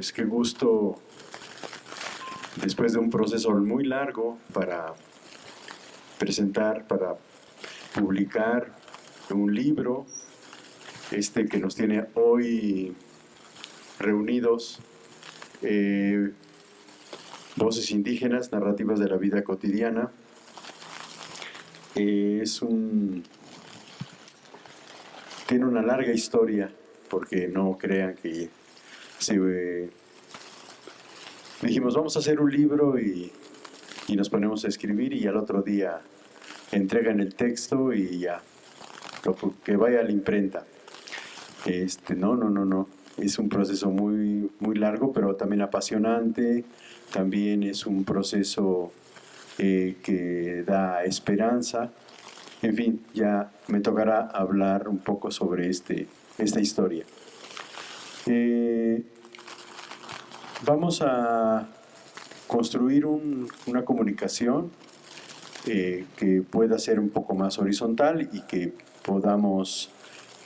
pues qué gusto, después de un proceso muy largo para presentar, para publicar un libro, que nos tiene hoy reunidos, Voces indígenas, narrativas de la vida cotidiana. Tiene una larga historia, porque no crean que dijimos vamos a hacer un libro y nos ponemos a escribir y al otro día entregan el texto y ya, que vaya a la imprenta. No. Es un proceso muy, muy largo, pero también apasionante. También es un proceso que da esperanza. En fin, ya me tocará hablar un poco sobre esta historia. Vamos a construir una comunicación que pueda ser un poco más horizontal y que podamos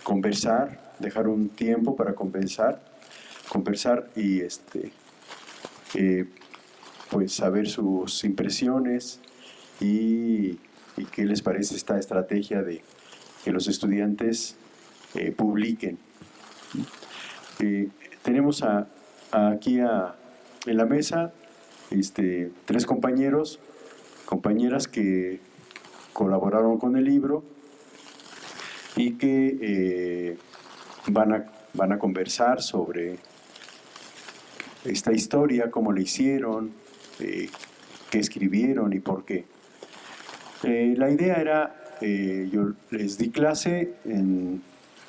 conversar, dejar un tiempo para conversar y pues saber sus impresiones y qué les parece esta estrategia de que los estudiantes publiquen. Tenemos aquí en la mesa 3 compañeras que colaboraron con el libro y que van a conversar sobre esta historia, cómo la hicieron, qué escribieron y por qué. La idea era, yo les di clase,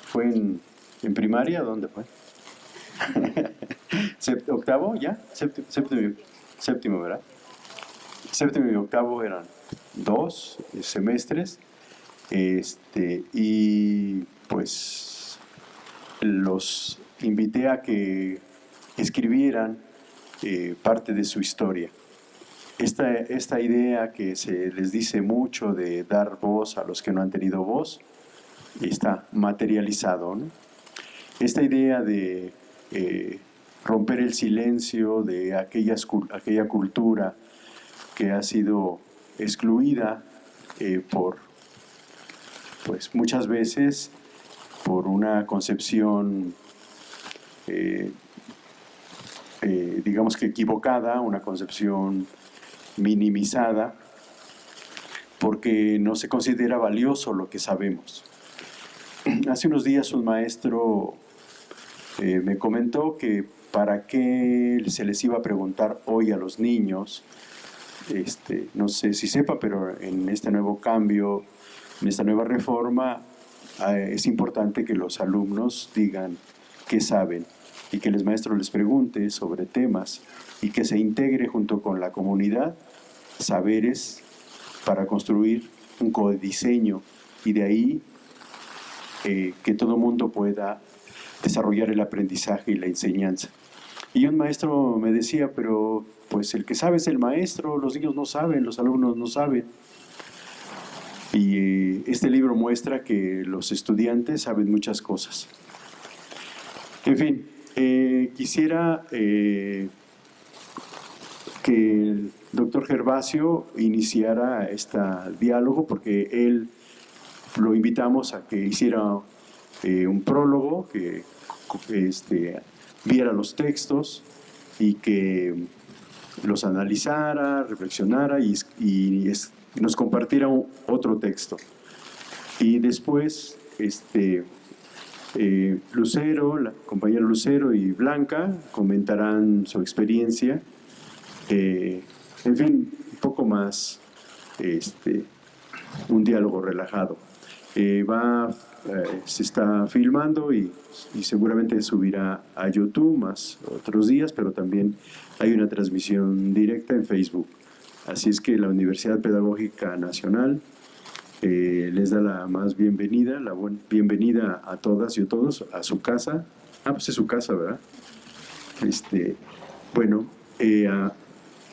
fue en primaria, ¿dónde fue? ¿Octavo ya? Séptimo, ¿verdad? Séptimo y octavo eran 2 semestres, y pues los invité a que escribieran parte de su historia. Esta idea que se les dice mucho de dar voz a los que no han tenido voz, está materializado, ¿no? Esta idea de romper el silencio de aquella cultura que ha sido excluida pues muchas veces por una concepción digamos que equivocada, una concepción minimizada, porque no se considera valioso lo que sabemos. Hace unos días un maestro me comentó que para qué se les iba a preguntar hoy a los niños, no sé si sepa, pero en este nuevo cambio, en esta nueva reforma, es importante que los alumnos digan qué saben y que el maestro les pregunte sobre temas y que se integre junto con la comunidad saberes para construir un codiseño y de ahí que todo mundo pueda desarrollar el aprendizaje y la enseñanza. Y un maestro me decía, pero pues el que sabe es el maestro, los niños no saben, los alumnos no saben. Y este libro muestra que los estudiantes saben muchas cosas. En fin, quisiera que el doctor Gervasio iniciara este diálogo, porque él lo invitamos a que hiciera un prólogo, que viera los textos y que los analizara, reflexionara y nos compartiera otro texto. Y después Lucero, la compañera Lucero y Blanca comentarán su experiencia. En fin, un poco más un diálogo relajado. Se está filmando y seguramente subirá a YouTube más otros días, pero también hay una transmisión directa en Facebook. Así es que la Universidad Pedagógica Nacional les da la más bienvenida, bienvenida a todas y a todos a su casa. Pues es su casa, ¿verdad?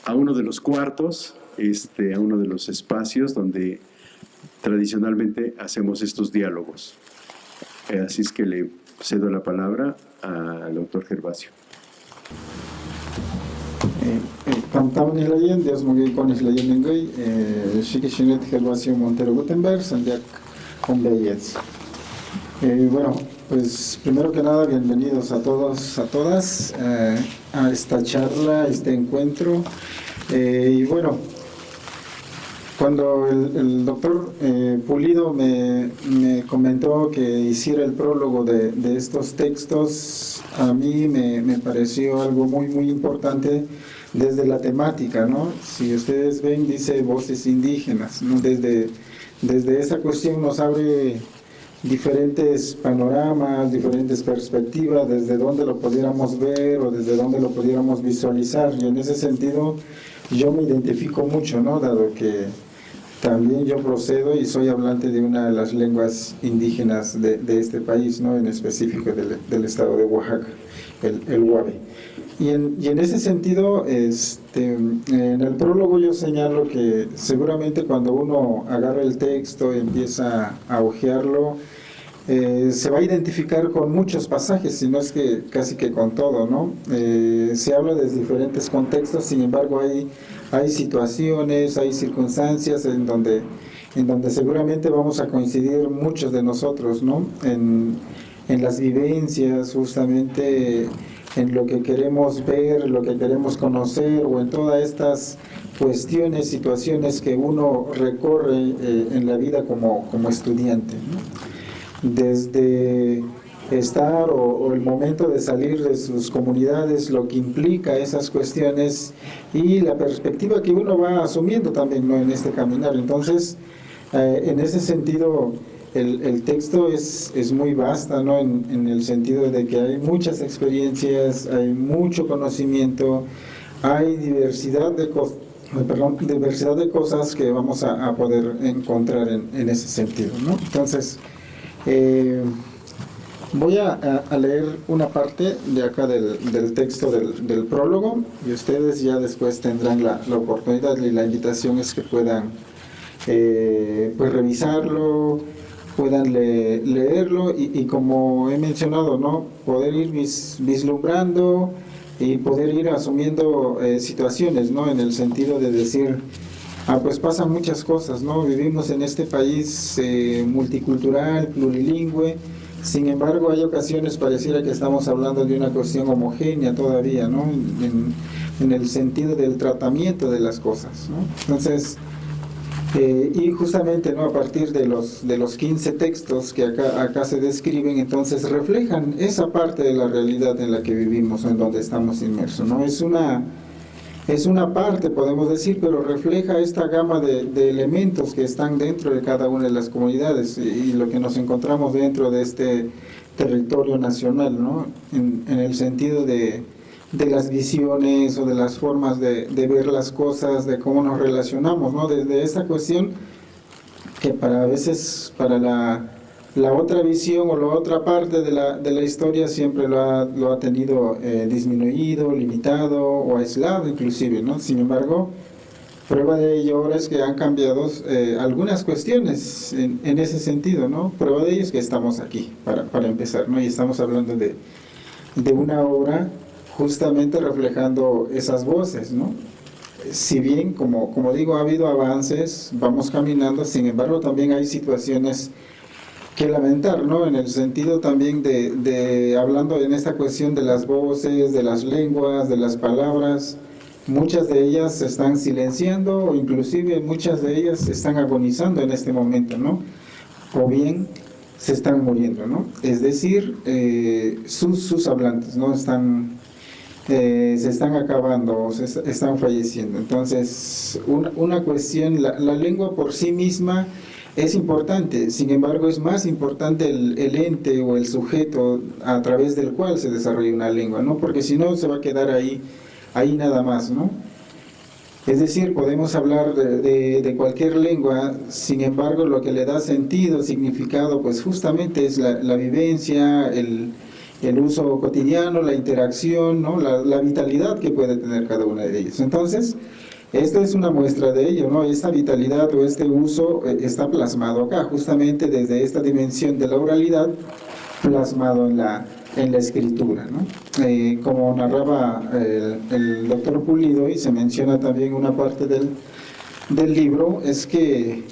A uno de los cuartos, a uno de los espacios donde tradicionalmente hacemos estos diálogos. Así es que le cedo la palabra al doctor Gervasio. Tamtamni layen, Dios mugi conis layen engay, Shikishinet Gervasio Montero Gutenberg, Sandiak Hombeyets. Bueno, pues primero que nada, bienvenidos a todos, a todas, a esta charla, a este encuentro. Y bueno, cuando el doctor Pulido me comentó que hiciera el prólogo de estos textos, a mí me pareció algo muy importante desde la temática, ¿no? Si ustedes ven, dice voces indígenas, ¿no? Desde esa cuestión nos abre diferentes panoramas, diferentes perspectivas, desde donde lo pudiéramos ver o desde donde lo pudiéramos visualizar. Y en ese sentido yo me identifico mucho, ¿no? Dado que también yo procedo y soy hablante de una de las lenguas indígenas de este país, ¿no? En específico del estado de Oaxaca, el Huave. Y en ese sentido, en el prólogo yo señalo que seguramente cuando uno agarra el texto y empieza a hojearlo, se va a identificar con muchos pasajes, si no es que casi que con todo, ¿no? Se habla de diferentes contextos, sin embargo hay situaciones, hay circunstancias en donde seguramente vamos a coincidir muchos de nosotros, ¿no? En las vivencias, justamente en lo que queremos ver, lo que queremos conocer, o en todas estas cuestiones, situaciones que uno recorre en la vida como estudiante, ¿no? Desde estar o el momento de salir de sus comunidades, lo que implica esas cuestiones y la perspectiva que uno va asumiendo también, ¿no? En este caminar. Entonces, en ese sentido, el texto es muy vasta, ¿no? En el sentido de que hay muchas experiencias, hay mucho conocimiento, hay diversidad de cosas que vamos a poder encontrar en ese sentido, ¿no? Entonces, voy a leer una parte de acá del texto del prólogo, y ustedes ya después tendrán la oportunidad, y la invitación es que puedan pues revisarlo, puedan leerlo y como he mencionado, ¿no? Poder ir vislumbrando y poder ir asumiendo situaciones, ¿no? En el sentido de decir, pues pasan muchas cosas, ¿no? Vivimos en este país multicultural, plurilingüe. Sin embargo, hay ocasiones pareciera que estamos hablando de una cuestión homogénea todavía, ¿no? En el sentido del tratamiento de las cosas, ¿no? Entonces, y justamente, ¿no? A partir de los 15 textos que acá se describen, entonces reflejan esa parte de la realidad en la que vivimos, en donde estamos inmersos, ¿no? Es una parte, podemos decir, pero refleja esta gama de elementos que están dentro de cada una de las comunidades y lo que nos encontramos dentro de este territorio nacional, ¿no? En el sentido de las visiones o de las formas de ver las cosas, de cómo nos relacionamos, ¿no? Desde esta cuestión que a veces para la otra visión o la otra parte de la historia siempre lo ha tenido disminuido, limitado o aislado inclusive, ¿no? Sin embargo, prueba de ello ahora es que han cambiado algunas cuestiones en ese sentido, ¿no? Prueba de ello es que estamos aquí, para empezar, ¿no? Y estamos hablando de una obra justamente reflejando esas voces, ¿no? Si bien, como digo, ha habido avances, vamos caminando, sin embargo también hay situaciones que lamentar, ¿no? En el sentido también de hablando en esta cuestión de las voces, de las lenguas, de las palabras, muchas de ellas se están silenciando o inclusive muchas de ellas están agonizando en este momento, ¿no? O bien se están muriendo, ¿no? Es decir, sus hablantes, ¿no? Se están acabando, se están falleciendo. Entonces, una cuestión, la lengua por sí misma es importante, sin embargo es más importante el ente o el sujeto a través del cual se desarrolla una lengua, ¿no? Porque si no se va a quedar ahí nada más, ¿no? Es decir, podemos hablar de cualquier lengua, sin embargo lo que le da sentido, significado, pues justamente es la vivencia, el uso cotidiano, la interacción, ¿no? La vitalidad que puede tener cada una de ellas. Entonces, esta es una muestra de ello, ¿no? Esta vitalidad o este uso está plasmado acá, justamente desde esta dimensión de la oralidad, plasmado en la escritura, ¿no? Como narraba el doctor Pulido, y se menciona también una parte del libro, es que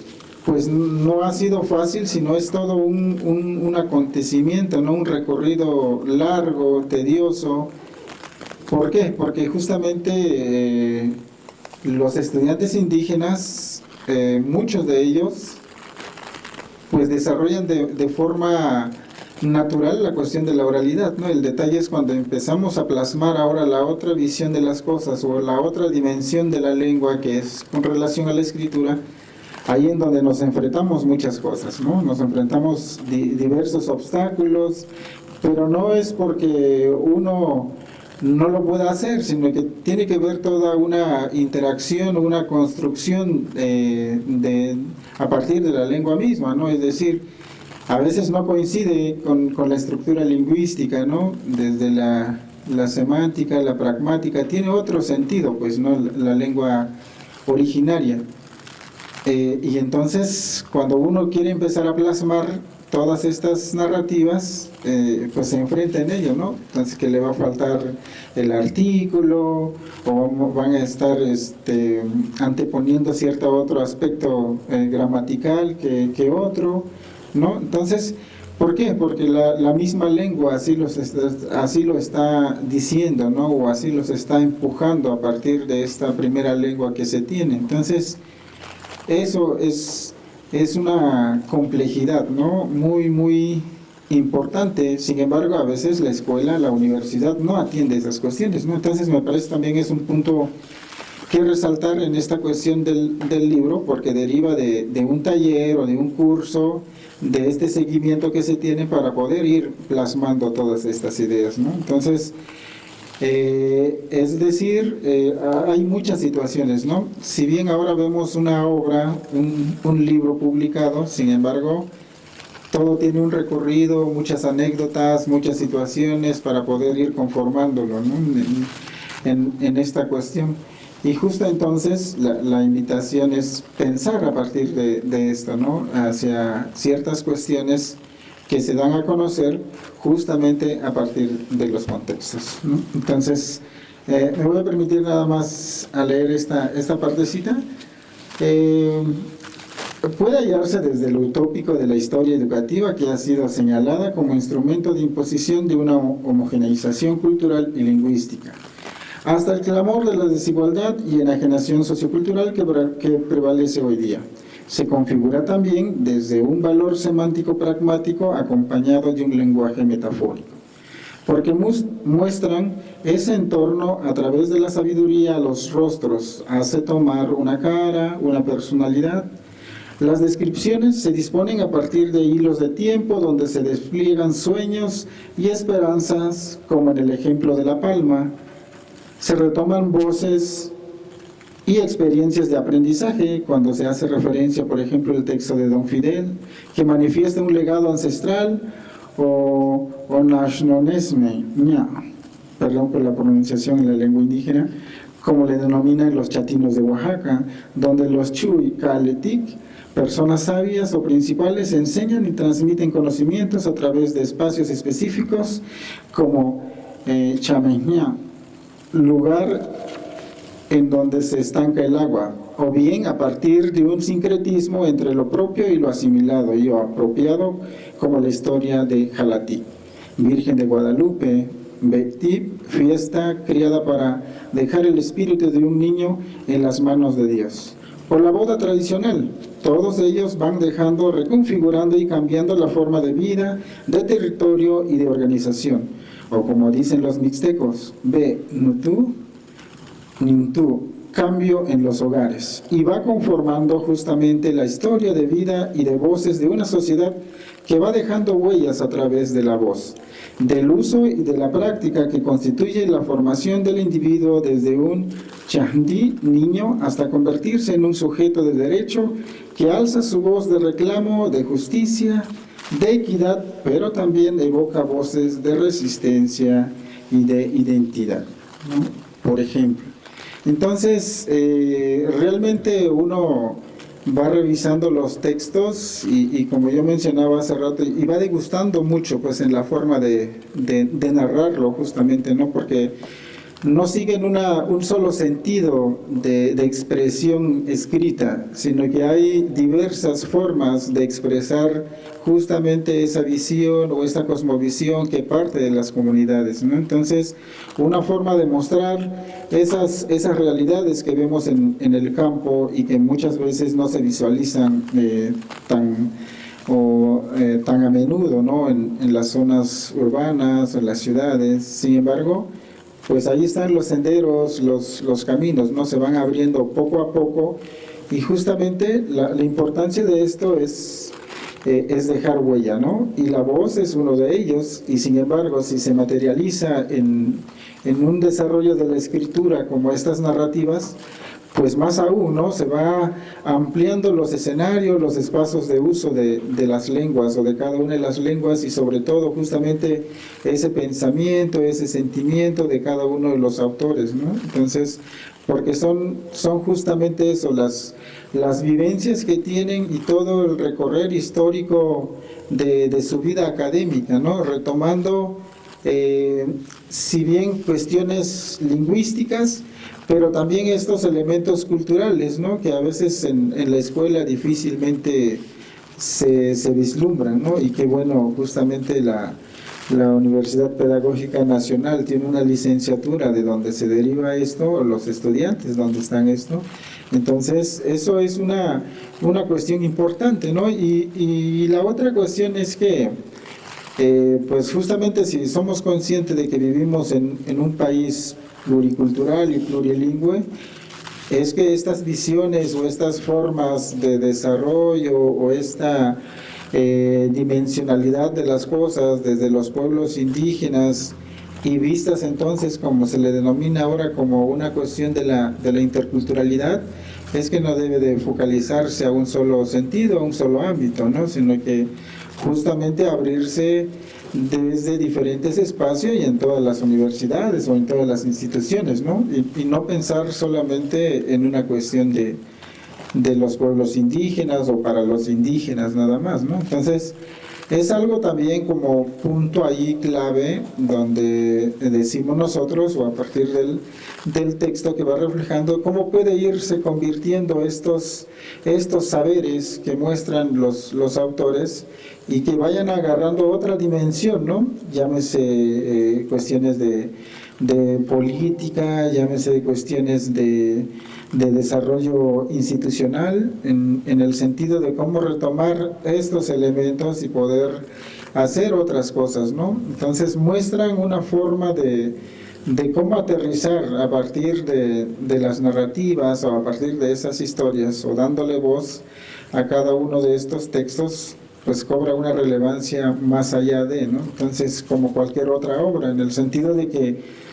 pues no ha sido fácil, sino es todo un acontecimiento, ¿no? Un recorrido largo, tedioso. ¿Por qué? Porque justamente los estudiantes indígenas, muchos de ellos, pues desarrollan de forma natural la cuestión de la oralidad, ¿no? El detalle es cuando empezamos a plasmar ahora la otra visión de las cosas o la otra dimensión de la lengua, que es con relación a la escritura, ahí en donde nos enfrentamos muchas cosas, ¿no? Nos enfrentamos diversos obstáculos, pero no es porque uno no lo pueda hacer, sino que tiene que ver toda una interacción, una construcción a partir de la lengua misma, ¿no? Es decir, a veces no coincide con la estructura lingüística, ¿no? Desde la semántica, la pragmática, tiene otro sentido, pues, ¿no? La lengua originaria. Y entonces, cuando uno quiere empezar a plasmar todas estas narrativas, pues se enfrenta en ello, ¿no? Entonces, que le va a faltar el artículo, o van a estar anteponiendo cierto otro aspecto gramatical que otro, ¿no? Entonces, ¿por qué? Porque la misma lengua así lo está diciendo, ¿no? O así los está empujando a partir de esta primera lengua que se tiene. Entonces, eso es una complejidad, ¿no? Muy, muy importante. Sin embargo, a veces la escuela, la universidad no atiende esas cuestiones, ¿no? Entonces, me parece también es un punto que resaltar en esta cuestión del libro, porque deriva de un taller o de un curso, de este seguimiento que se tiene para poder ir plasmando todas estas ideas, ¿no? Entonces, es decir, hay muchas situaciones, ¿no? Si bien ahora vemos una obra, un libro publicado, sin embargo, todo tiene un recorrido, muchas anécdotas, muchas situaciones para poder ir conformándolo, ¿no? en esta cuestión. Y justo entonces la invitación es pensar a partir de esto, ¿no? Hacia ciertas cuestiones que se dan a conocer justamente a partir de los contextos, ¿no? Entonces, me voy a permitir nada más a leer esta partecita. Puede hallarse desde lo utópico de la historia educativa, que ha sido señalada como instrumento de imposición de una homogeneización cultural y lingüística, hasta el clamor de la desigualdad y enajenación sociocultural que prevalece hoy día. Se configura también desde un valor semántico pragmático acompañado de un lenguaje metafórico, porque muestran ese entorno a través de la sabiduría a los rostros, hace tomar una cara, una personalidad. Las descripciones se disponen a partir de hilos de tiempo donde se despliegan sueños y esperanzas, como en el ejemplo de La Palma. Se retoman voces y experiencias de aprendizaje cuando se hace referencia, por ejemplo, al texto de Don Fidel, que manifiesta un legado ancestral, o Nashnonesme, perdón por la pronunciación en la lengua indígena, como le denominan los chatinos de Oaxaca, donde los Chuy Caletic, personas sabias o principales, enseñan y transmiten conocimientos a través de espacios específicos como Chameñá, lugar en donde se estanca el agua, o bien a partir de un sincretismo entre lo propio y lo asimilado y lo apropiado, como la historia de Jalatí, Virgen de Guadalupe, Betip, fiesta criada para dejar el espíritu de un niño en las manos de Dios, o la boda tradicional. Todos ellos van dejando, reconfigurando y cambiando la forma de vida, de territorio y de organización, o como dicen los mixtecos, Be Nutu, Nintú, cambio en los hogares, y va conformando justamente la historia de vida y de voces de una sociedad que va dejando huellas a través de la voz, del uso y de la práctica que constituye la formación del individuo desde un chandí, niño, hasta convertirse en un sujeto de derecho que alza su voz de reclamo, de justicia, de equidad, pero también evoca voces de resistencia y de identidad, ¿no? Por ejemplo. Entonces, realmente uno va revisando los textos y como yo mencionaba hace rato, y va degustando mucho pues en la forma de narrarlo justamente, ¿no? Porque no siguen un solo sentido de expresión escrita, sino que hay diversas formas de expresar justamente esa visión o esta cosmovisión que parte de las comunidades, ¿no? Entonces, una forma de mostrar esas realidades que vemos en el campo y que muchas veces no se visualizan tan a menudo, ¿no? En las zonas urbanas, en las ciudades. Sin embargo, pues ahí están los senderos, los caminos, ¿no? Se van abriendo poco a poco y justamente la importancia de esto es dejar huella, ¿no? Y la voz es uno de ellos y sin embargo si se materializa en un desarrollo de la escritura como estas narrativas, pues más aún, ¿no? Se va ampliando los escenarios, los espacios de uso de las lenguas o de cada una de las lenguas y sobre todo justamente ese pensamiento, ese sentimiento de cada uno de los autores, ¿no? Entonces, porque son justamente eso, las vivencias que tienen y todo el recorrer histórico de su vida académica, ¿no? Retomando, si bien cuestiones lingüísticas, pero también estos elementos culturales, ¿no? Que a veces en la escuela difícilmente se vislumbran, ¿no? Y que bueno, justamente la Universidad Pedagógica Nacional tiene una licenciatura de donde se deriva esto, los estudiantes donde están esto. Entonces, eso es una cuestión importante, ¿no? Y la otra cuestión es que, pues justamente si somos conscientes de que vivimos en un país pluricultural y plurilingüe, es que estas visiones o estas formas de desarrollo o esta dimensionalidad de las cosas desde los pueblos indígenas y vistas entonces como se le denomina ahora como una cuestión de la interculturalidad, es que no debe de focalizarse a un solo sentido, a un solo ámbito, ¿no? Sino que justamente abrirse desde diferentes espacios y en todas las universidades o en todas las instituciones, ¿no? Y no pensar solamente en una cuestión de los pueblos indígenas o para los indígenas nada más, ¿no? Entonces, es algo también como punto ahí clave donde decimos nosotros o a partir del texto que va reflejando cómo puede irse convirtiendo estos saberes que muestran los autores y que vayan agarrando otra dimensión, ¿no? Llámese cuestiones de política, llámese cuestiones de desarrollo institucional, en el sentido de cómo retomar estos elementos y poder hacer otras cosas, ¿no? Entonces muestran una forma de cómo aterrizar a partir de las narrativas o a partir de esas historias o dándole voz a cada uno de estos textos, pues cobra una relevancia más allá de, ¿no? Entonces, como cualquier otra obra, en el sentido de que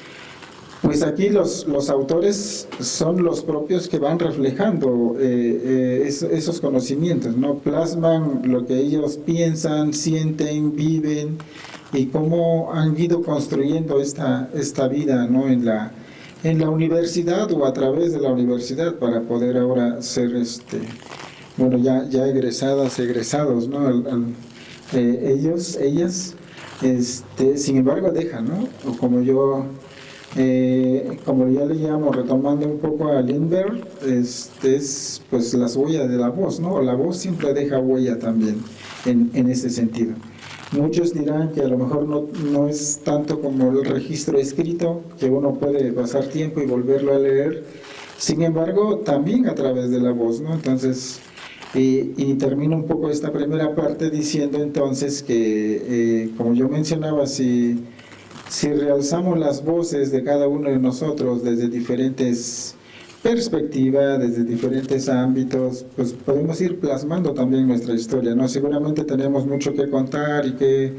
pues aquí los autores son los propios que van reflejando esos conocimientos, ¿no? Plasman lo que ellos piensan, sienten, viven y cómo han ido construyendo esta vida, ¿no? en la universidad o a través de la universidad para poder ahora ser, bueno, ya egresados, ¿no? Ellas, sin embargo, dejan, ¿no? O como ya le llamo, retomando un poco a Lindbergh, es pues las huellas de la voz, ¿no? La voz siempre deja huella también en ese sentido. Muchos dirán que a lo mejor no es tanto como el registro escrito, que uno puede pasar tiempo y volverlo a leer, sin embargo, también a través de la voz, ¿no? Entonces, y termino un poco esta primera parte diciendo entonces que, como yo mencionaba, si realzamos las voces de cada uno de nosotros desde diferentes perspectivas, desde diferentes ámbitos, pues podemos ir plasmando también nuestra historia, ¿no? Seguramente tenemos mucho que contar y que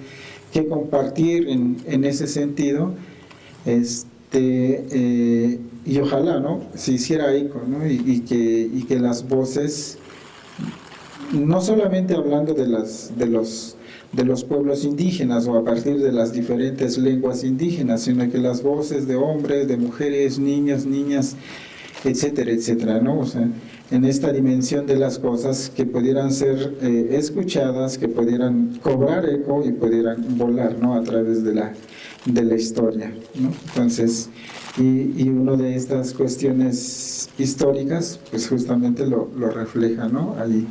compartir en ese sentido, y ojalá, ¿no? Se hiciera eco, ¿no? Y que las voces, no solamente hablando de los pueblos indígenas o a partir de las diferentes lenguas indígenas, sino que las voces de hombres, de mujeres, niños, niñas, etcétera, etcétera, ¿no? O sea, en esta dimensión de las cosas que pudieran ser escuchadas, que pudieran cobrar eco y pudieran volar, ¿no?, a través de la historia, ¿no? Entonces, y una de estas cuestiones históricas, pues justamente lo refleja, ¿no?, ahí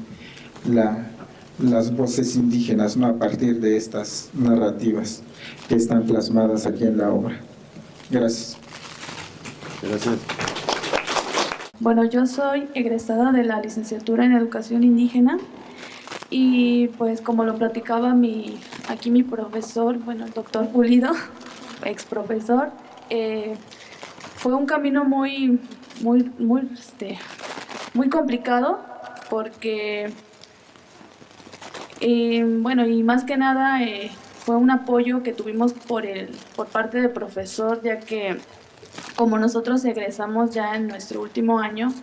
las voces indígenas, ¿no?, a partir de estas narrativas que están plasmadas aquí en la obra. Gracias. Gracias. Bueno, yo soy egresada de la licenciatura en Educación Indígena y pues como lo platicaba aquí mi profesor, bueno, el doctor Pulido, ex profesor, fue un camino muy complicado porque, bueno, y más que nada fue un apoyo que tuvimos por parte del profesor, ya que como nosotros egresamos ya en nuestro último año,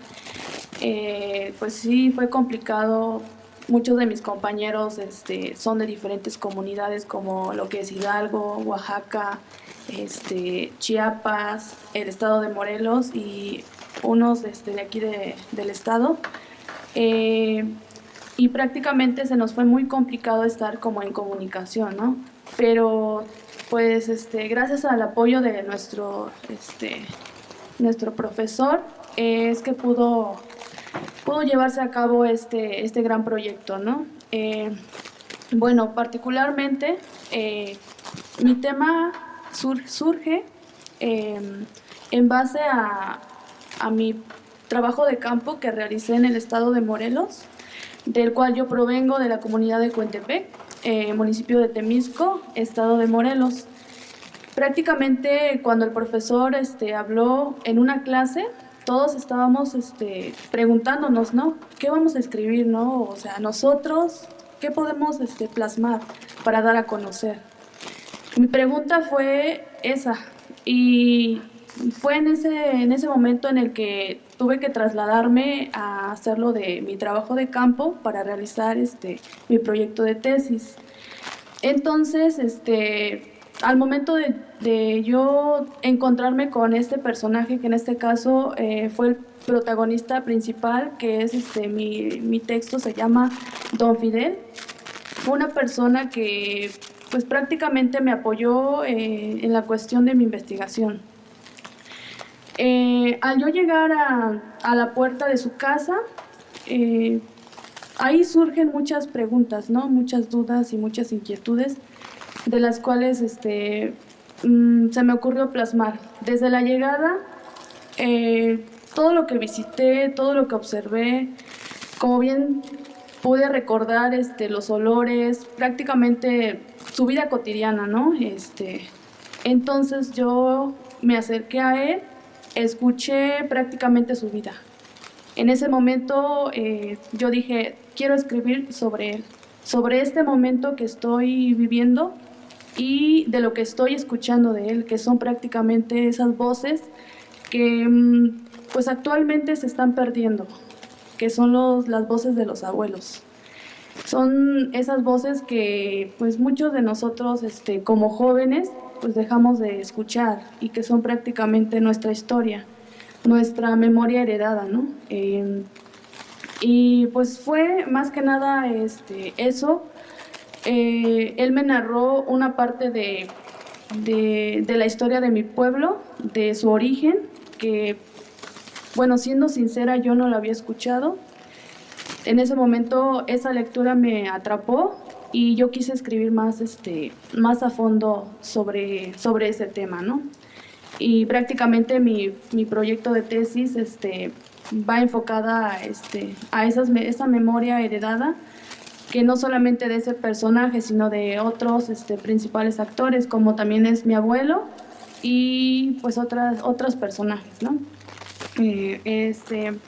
pues sí fue complicado. Muchos de mis compañeros son de diferentes comunidades como lo que es Hidalgo, Oaxaca, Chiapas, el estado de Morelos y unos de aquí del estado. Y prácticamente se nos fue muy complicado estar como en comunicación, ¿no? Pero pues gracias al apoyo de nuestro profesor es que pudo llevarse a cabo este gran proyecto, ¿no? Bueno, particularmente mi tema surge en base a mi trabajo de campo que realicé en el estado de Morelos, del cual yo provengo de la comunidad de Coentepec, municipio de Temisco, estado de Morelos. Prácticamente cuando el profesor habló en una clase, todos estábamos preguntándonos, ¿no?, ¿qué vamos a escribir, no? O sea, nosotros, ¿qué podemos plasmar para dar a conocer? Mi pregunta fue esa, y fue en ese momento en el que tuve que trasladarme a hacerlo de mi trabajo de campo para realizar mi proyecto de tesis. Entonces, al momento de yo encontrarme con este personaje, que en este caso fue el protagonista principal, que es mi texto se llama Don Fidel, fue una persona que pues prácticamente me apoyó en la cuestión de mi investigación. Al yo llegar a la puerta de su casa, ahí surgen muchas preguntas, ¿no?, muchas dudas y muchas inquietudes, de las cuales se me ocurrió plasmar. Desde la llegada, todo lo que visité, todo lo que observé, como bien pude recordar los olores, prácticamente su vida cotidiana, ¿no? Entonces yo me acerqué a él, escuché prácticamente su vida. En ese momento yo dije, quiero escribir sobre él, sobre este momento que estoy viviendo y de lo que estoy escuchando de él, que son prácticamente esas voces que pues actualmente se están perdiendo, que son las voces de los abuelos. Son esas voces que pues muchos de nosotros como jóvenes pues dejamos de escuchar y que son prácticamente nuestra historia, nuestra memoria heredada, ¿no? Y pues fue más que nada eso. Él me narró una parte de la historia de mi pueblo, de su origen, que, bueno, siendo sincera, yo no la había escuchado. En ese momento esa lectura me atrapó y yo quise escribir más a fondo sobre ese tema, ¿no? Y prácticamente mi proyecto de tesis va enfocada a esa memoria heredada, que no solamente de ese personaje, sino de otros principales actores, como también es mi abuelo y pues otros personajes, ¿no?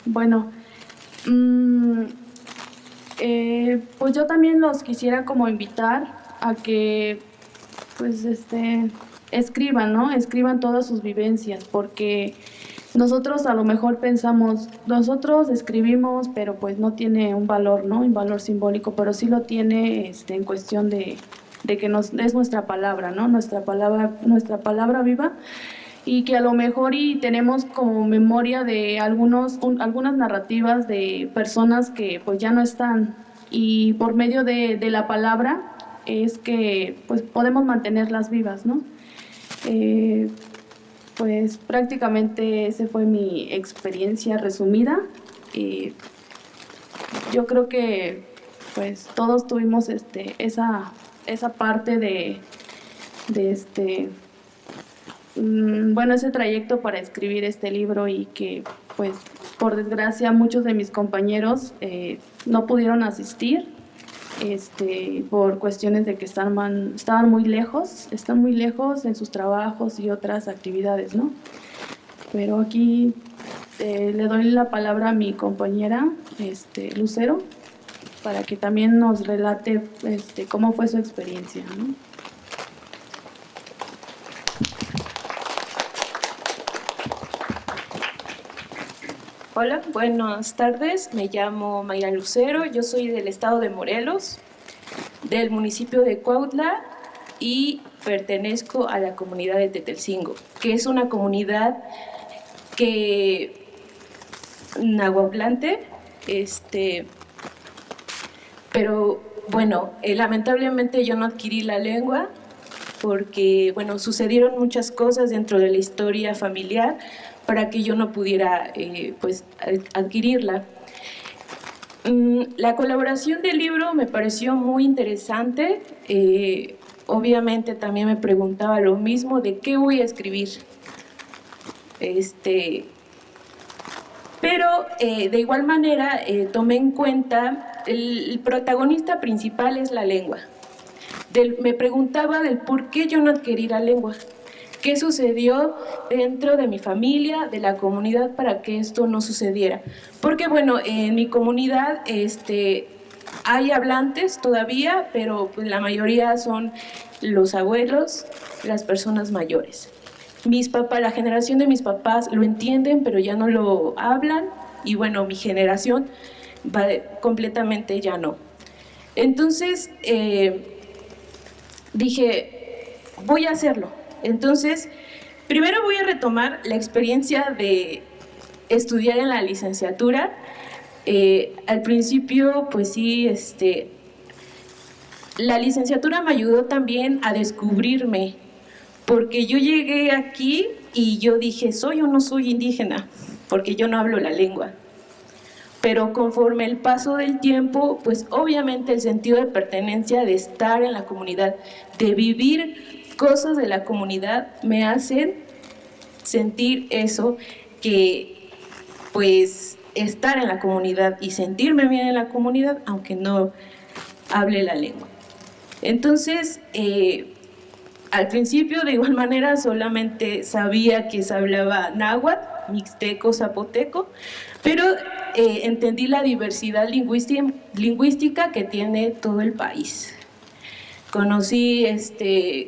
Bueno, pues yo también los quisiera como invitar a que pues escriban, ¿no? Escriban todas sus vivencias, porque nosotros a lo mejor pensamos, nosotros escribimos, pero pues no tiene un valor, ¿no? Un valor simbólico, pero sí lo tiene en cuestión de que es nuestra palabra, ¿no? Nuestra palabra viva. y que a lo mejor y tenemos como memoria de algunas narrativas de personas que pues ya no están, y por medio de la palabra es que pues podemos mantenerlas vivas, ¿no? Pues prácticamente esa fue mi experiencia resumida. Yo creo que pues todos tuvimos esa parte de bueno, ese trayecto para escribir este libro, y que pues por desgracia muchos de mis compañeros no pudieron asistir por cuestiones de que están muy lejos en sus trabajos y otras actividades, ¿no? Pero aquí le doy la palabra a mi compañera Lucero, para que también nos relate cómo fue su experiencia, ¿no? Hola, buenas tardes. Me llamo Mayra Lucero. Yo soy del estado de Morelos, del municipio de Cuautla, y pertenezco a la comunidad de Tetelcingo, que es una comunidad nahuatlante, pero bueno, lamentablemente yo no adquirí la lengua porque, bueno, sucedieron muchas cosas dentro de la historia familiar para que yo no pudiera pues adquirirla. La colaboración del libro me pareció muy interesante. Obviamente también me preguntaba lo mismo de qué voy a escribir. Pero de igual manera tomé en cuenta el protagonista principal es la lengua. Me preguntaba del por qué yo no adquirí la lengua. ¿Qué sucedió dentro de mi familia, de la comunidad, para que esto no sucediera? Porque, bueno, en mi comunidad hay hablantes todavía, pero pues, la mayoría son los abuelos, las personas mayores. Mis papás, la generación de mis papás lo entienden, pero ya no lo hablan, y bueno, mi generación completamente ya no. Entonces, dije, voy a hacerlo. Entonces, primero voy a retomar la experiencia de estudiar en la licenciatura. Al principio, pues sí, la licenciatura me ayudó también a descubrirme, porque yo llegué aquí y yo dije, ¿soy o no soy indígena? Porque yo no hablo la lengua. Pero conforme el paso del tiempo, pues obviamente el sentido de pertenencia, de estar en la comunidad, de vivir cosas de la comunidad, me hacen sentir eso, que pues estar en la comunidad y sentirme bien en la comunidad, aunque no hable la lengua. Entonces, al principio de igual manera solamente sabía que se hablaba náhuatl, mixteco, zapoteco, pero entendí la diversidad lingüística que tiene todo el país. Conocí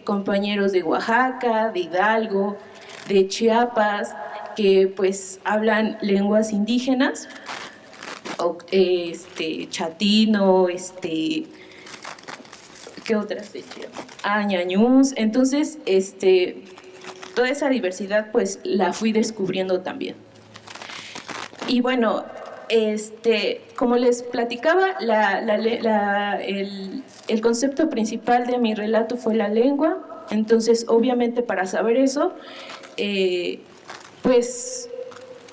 compañeros de Oaxaca, de Hidalgo, de Chiapas, que pues hablan lenguas indígenas, chatino, ¿qué otras de Chiapas? Ñañús. Entonces, toda esa diversidad pues la fui descubriendo también. Y bueno, como les platicaba, el concepto principal de mi relato fue la lengua. Entonces, obviamente, para saber eso, pues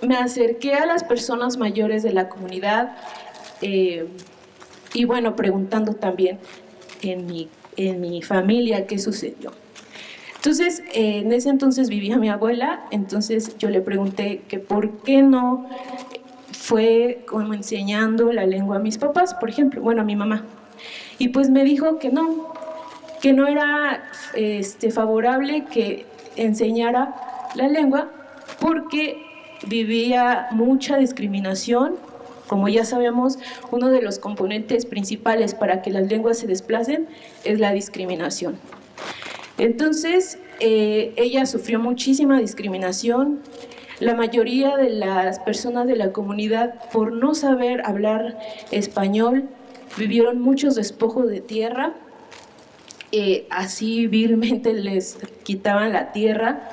me acerqué a las personas mayores de la comunidad y bueno, preguntando también en mi familia qué sucedió. Entonces, en ese entonces vivía mi abuela, entonces yo le pregunté que por qué no fue como enseñando la lengua a mis papás, por ejemplo, bueno, a mi mamá. Y pues me dijo que no era favorable que enseñara la lengua porque vivía mucha discriminación. Como ya sabemos, uno de los componentes principales para que las lenguas se desplacen es la discriminación. Entonces, ella sufrió muchísima discriminación. La mayoría de las personas de la comunidad, por no saber hablar español, vivieron muchos despojos de tierra. Así vilmente les quitaban la tierra.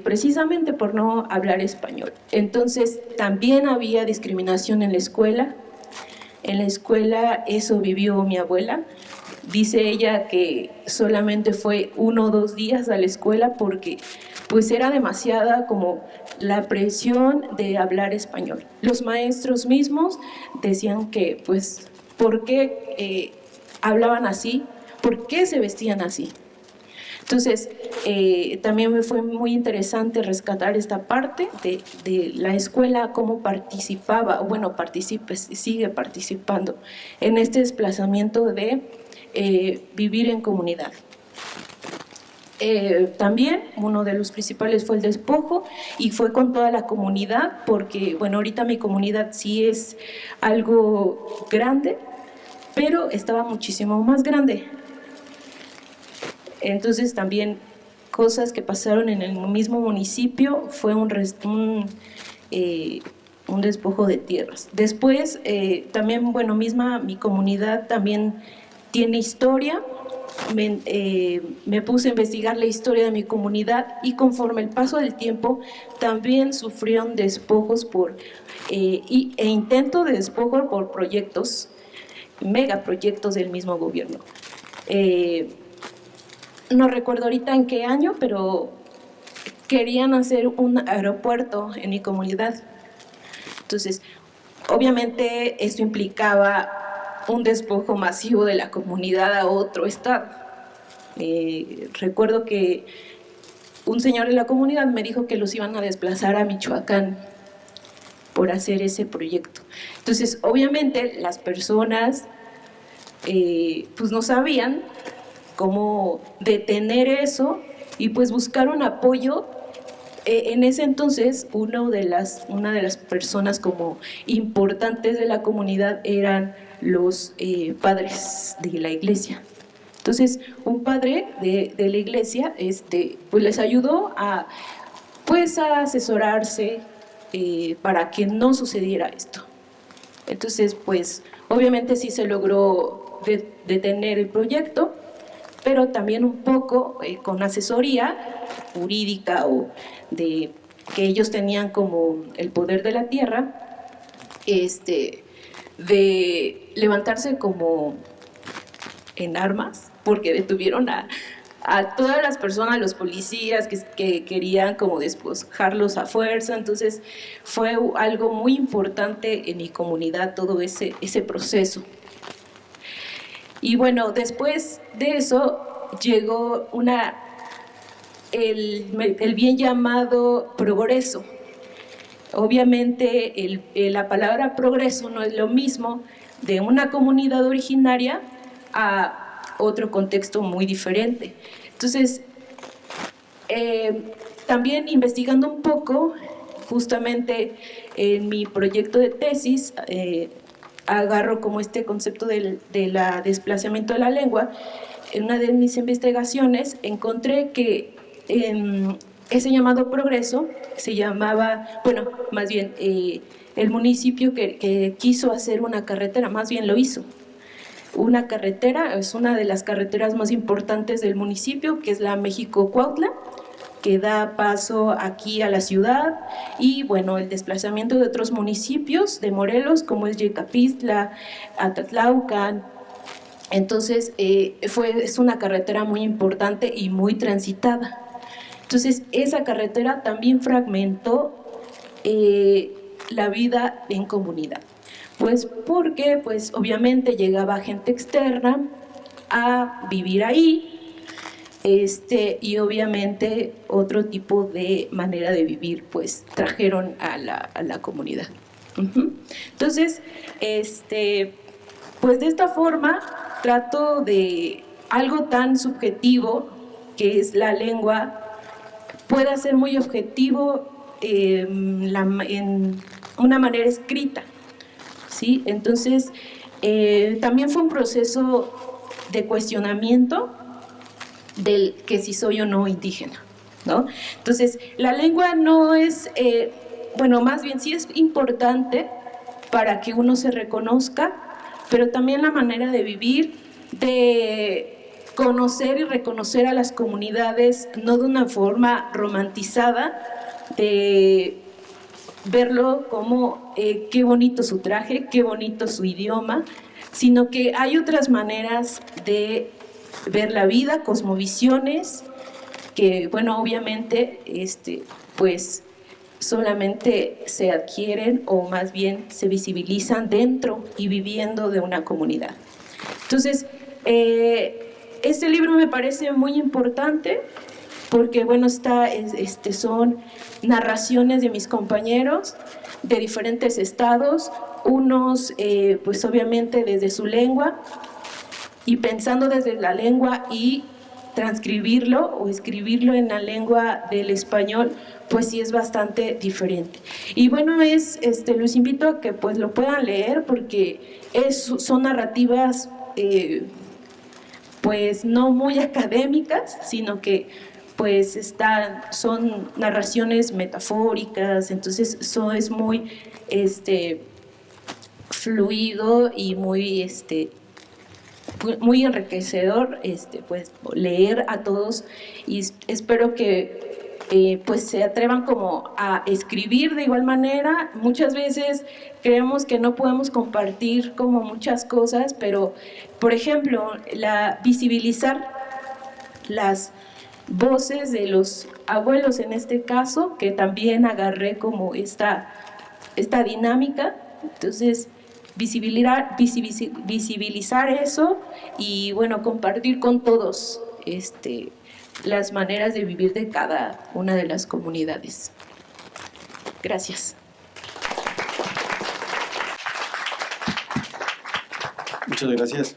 precisamente por no hablar español. Entonces también había discriminación en la escuela. En la escuela eso vivió mi abuela. Dice ella que solamente fue 1 o 2 días a la escuela porque pues era demasiada como la presión de hablar español. Los maestros mismos decían que pues ¿por qué hablaban así? ¿Por qué se vestían así? Entonces, también me fue muy interesante rescatar esta parte de la escuela, cómo participaba, o bueno, sigue participando en este desplazamiento de vivir en comunidad. También uno de los principales fue el despojo y fue con toda la comunidad porque, bueno, ahorita mi comunidad sí es algo grande, pero estaba muchísimo más grande. Entonces también cosas que pasaron en el mismo municipio fue un despojo de tierras. Después también, bueno, mi comunidad también tiene historia. Me puse a investigar la historia de mi comunidad y conforme el paso del tiempo también sufrieron despojos e intento de despojo por proyectos, megaproyectos del mismo gobierno. No recuerdo ahorita en qué año, pero querían hacer un aeropuerto en mi comunidad. Entonces, obviamente esto implicaba un despojo masivo de la comunidad a otro estado. Recuerdo que un señor de la comunidad me dijo que los iban a desplazar a Michoacán por hacer ese proyecto. Entonces, obviamente las personas pues no sabían cómo detener eso y pues buscaron apoyo. En ese entonces una de las personas como importantes de la comunidad eran los padres de la iglesia. Entonces un padre de la iglesia pues les ayudó a asesorarse para que no sucediera esto. Entonces pues obviamente sí se logró detener el proyecto, pero también un poco con asesoría jurídica o de que ellos tenían como el poder de la tierra, de levantarse como en armas, porque detuvieron a todas las personas, los policías que querían como despojarlos a fuerza. Entonces fue algo muy importante en mi comunidad todo ese proceso. Y bueno, después de eso llegó el bien llamado progreso. Obviamente la palabra progreso no es lo mismo de una comunidad originaria a otro contexto muy diferente. Entonces, también investigando un poco, justamente en mi proyecto de tesis, agarro como este concepto del desplazamiento de la lengua. En una de mis investigaciones encontré que ese llamado progreso se llamaba, bueno, más bien el municipio que quiso hacer una carretera, más bien lo hizo. Una carretera, es una de las carreteras más importantes del municipio, que es la México-Cuautla, que da paso aquí a la ciudad, y bueno, el desplazamiento de otros municipios de Morelos, como es Yecapistla, Atatlaucan. Entonces, es una carretera muy importante y muy transitada. Entonces, esa carretera también fragmentó la vida en comunidad. Pues porque, pues obviamente llegaba gente externa a vivir ahí, y obviamente otro tipo de manera de vivir pues trajeron a la comunidad. Entonces, pues de esta forma trato de algo tan subjetivo que es la lengua pueda ser muy objetivo en una manera escrita, ¿sí? Entonces también fue un proceso de cuestionamiento del que si soy o no indígena, ¿no? Entonces, la lengua no es, bueno, más bien sí es importante para que uno se reconozca, pero también la manera de vivir, de conocer y reconocer a las comunidades, no de una forma romantizada, de verlo como qué bonito su traje, qué bonito su idioma, sino que hay otras maneras de ver la vida, cosmovisiones, que bueno, obviamente pues solamente se adquieren o más bien se visibilizan dentro y viviendo de una comunidad. Entonces, este libro me parece muy importante porque bueno, son narraciones de mis compañeros de diferentes estados, unos pues obviamente desde su lengua, y pensando desde la lengua y transcribirlo o escribirlo en la lengua del español, pues sí es bastante diferente. Y bueno, los invito a que pues lo puedan leer porque son narrativas pues no muy académicas, sino que pues son narraciones metafóricas, entonces eso es muy fluido y muy enriquecedor pues leer a todos, y espero que pues se atrevan como a escribir de igual manera. Muchas veces creemos que no podemos compartir como muchas cosas, pero por ejemplo visibilizar las voces de los abuelos en este caso, que también agarré como esta dinámica. Entonces visibilizar eso y bueno, compartir con todos las maneras de vivir de cada una de las comunidades. Gracias. Muchas gracias.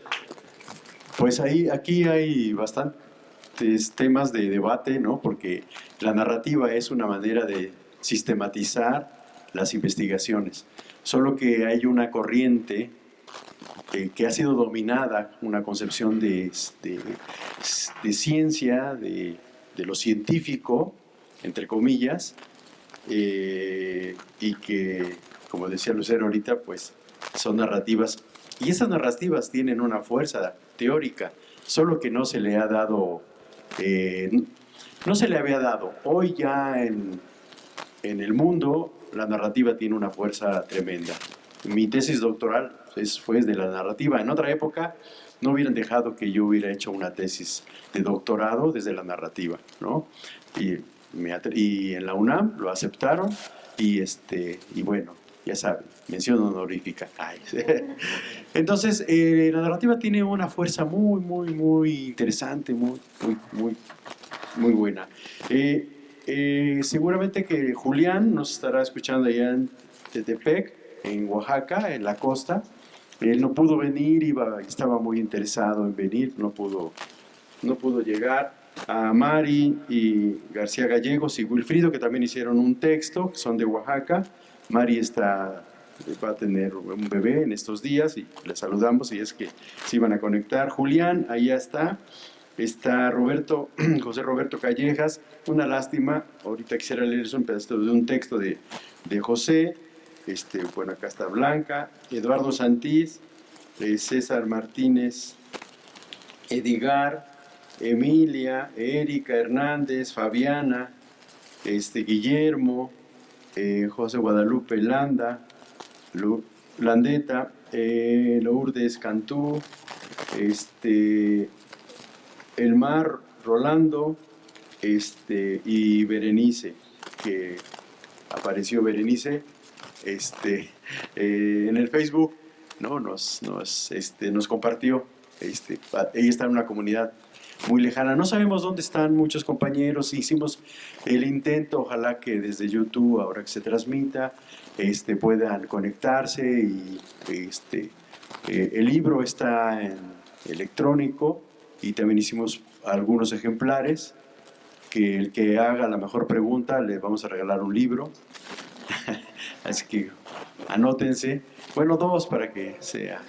Pues aquí hay bastantes temas de debate, ¿no? Porque la narrativa es una manera de sistematizar las investigaciones. Solo que hay una corriente que ha sido dominada, una concepción de ciencia, de lo científico, entre comillas, y que, como decía Lucero ahorita, pues son narrativas. Y esas narrativas tienen una fuerza teórica, solo que no se le ha dado, no se le había dado. Hoy ya en el mundo la narrativa tiene una fuerza tremenda. Mi tesis doctoral fue de la narrativa. En otra época no hubieran dejado que yo hubiera hecho una tesis de doctorado desde la narrativa, ¿no? Y en la UNAM lo aceptaron y bueno, ya saben, mención honorífica. Ay. Entonces, la narrativa tiene una fuerza muy interesante, muy buena. Seguramente que Julián nos estará escuchando allá en Tetepec, en Oaxaca, en la costa. Él no pudo venir, estaba muy interesado en venir, no pudo llegar. A Mari y García Gallegos y Wilfrido, que también hicieron un texto, que son de Oaxaca. Mari va a tener un bebé en estos días y le saludamos, y es que se iban a conectar. Julián, allá está. Está José Roberto Callejas. Una lástima, ahorita quisiera leerles un pedacito de un texto de José. Bueno, acá está Blanca, Eduardo Santís, César Martínez, Edgar, Emilia, Erika Hernández, Fabiana, Guillermo, José Guadalupe Landeta, Lourdes Cantú, Elmar Rolando, y Berenice, que apareció Berenice en el Facebook, ¿no? Nos compartió. Ella está en una comunidad muy lejana. No sabemos dónde están muchos compañeros. Hicimos el intento, ojalá que desde YouTube, ahora que se transmita, puedan conectarse. Y el libro está en electrónico y también hicimos algunos ejemplares. Que el que haga la mejor pregunta le vamos a regalar un libro. Así que anótense. Bueno, 2 para que sea.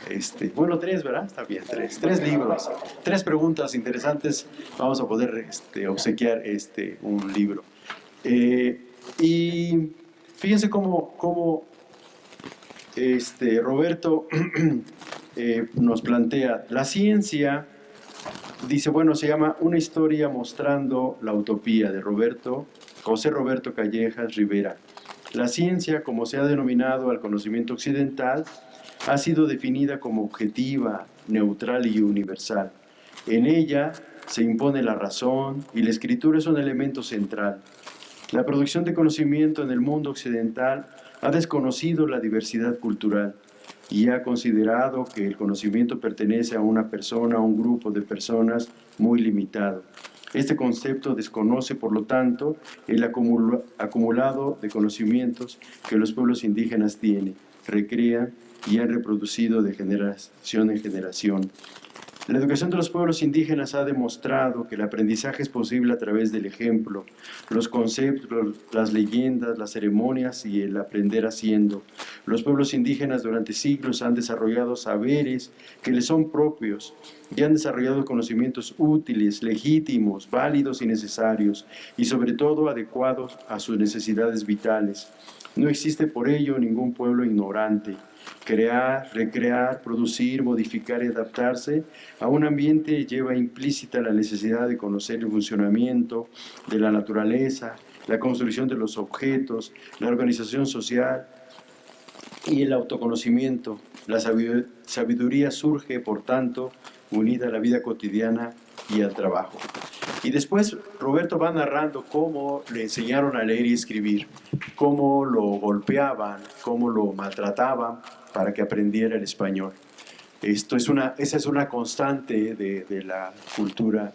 Bueno, 3, ¿verdad? Está bien, 3. 3 libros. 3 preguntas interesantes. Vamos a poder obsequiar un libro. Y fíjense cómo Roberto nos plantea la ciencia Dice, bueno, se llama Una historia mostrando la utopía de José Roberto Callejas Rivera. La ciencia, como se ha denominado al conocimiento occidental, ha sido definida como objetiva, neutral y universal. En ella se impone la razón y la escritura es un elemento central. La producción de conocimiento en el mundo occidental ha desconocido la diversidad cultural y ha considerado que el conocimiento pertenece a una persona, a un grupo de personas muy limitado. Este concepto desconoce, por lo tanto, el acumulado de conocimientos que los pueblos indígenas tienen, recrean y han reproducido de generación en generación. La educación de los pueblos indígenas ha demostrado que el aprendizaje es posible a través del ejemplo, los conceptos, las leyendas, las ceremonias y el aprender haciendo. Los pueblos indígenas durante siglos han desarrollado saberes que les son propios y han desarrollado conocimientos útiles, legítimos, válidos y necesarios, y sobre todo adecuados a sus necesidades vitales. No existe por ello ningún pueblo ignorante. Crear, recrear, producir, modificar y adaptarse a un ambiente lleva implícita la necesidad de conocer el funcionamiento de la naturaleza, la construcción de los objetos, la organización social y el autoconocimiento. La sabiduría surge, por tanto, unida a la vida cotidiana y al trabajo. Y después Roberto va narrando cómo le enseñaron a leer y escribir, cómo lo golpeaban, cómo lo maltrataban para que aprendiera el español. Esa es una constante de la cultura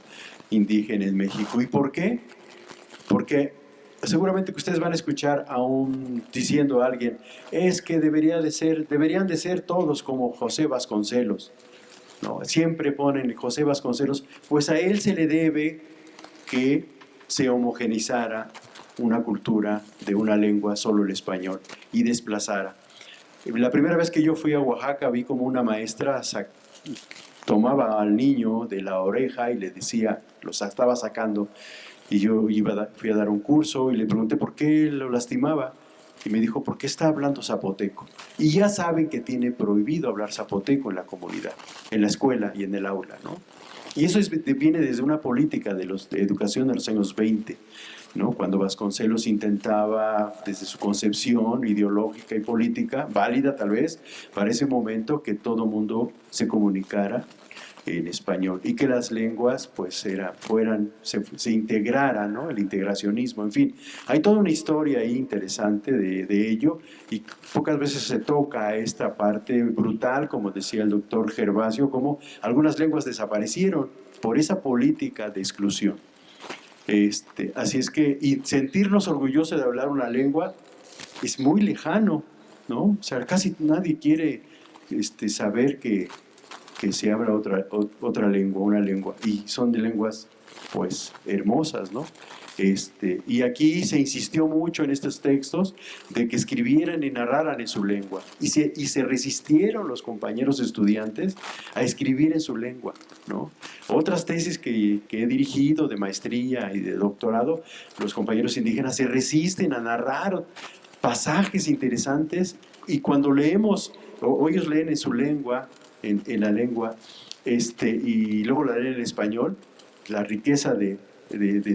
indígena en México. ¿Y por qué? Porque seguramente que ustedes van a escuchar diciendo a alguien, es que deberían de ser todos como José Vasconcelos. No, siempre ponen José Vasconcelos, pues a él se le debe que se homogenizara una cultura de una lengua, solo el español, y desplazara. La primera vez que yo fui a Oaxaca vi como una maestra tomaba al niño de la oreja y le decía, los estaba sacando, y yo fui a dar un curso y le pregunté por qué lo lastimaba. Y me dijo, ¿por qué está hablando zapoteco? Y ya saben que tiene prohibido hablar zapoteco en la comunidad, en la escuela y en el aula, ¿no? Y eso viene desde una política de educación de los años 20, ¿no? Cuando Vasconcelos intentaba, desde su concepción ideológica y política, válida tal vez, para ese momento que todo mundo se comunicara en español y que las lenguas pues se integraran, ¿no? El integracionismo, en fin, hay toda una historia ahí interesante de ello y pocas veces se toca esta parte brutal, como decía el doctor Gervasio, como algunas lenguas desaparecieron por esa política de exclusión. Así es que, y sentirnos orgullosos de hablar una lengua es muy lejano, ¿no? O sea, casi nadie quiere saber que se habla otra lengua, una lengua, y son de lenguas, pues, hermosas, ¿no? Y aquí se insistió mucho en estos textos de que escribieran y narraran en su lengua, y se resistieron los compañeros estudiantes a escribir en su lengua, ¿no? Otras tesis que he dirigido de maestría y de doctorado, los compañeros indígenas se resisten a narrar pasajes interesantes, y cuando leemos, o ellos leen en su lengua, en la lengua, y luego la leen en español, la riqueza de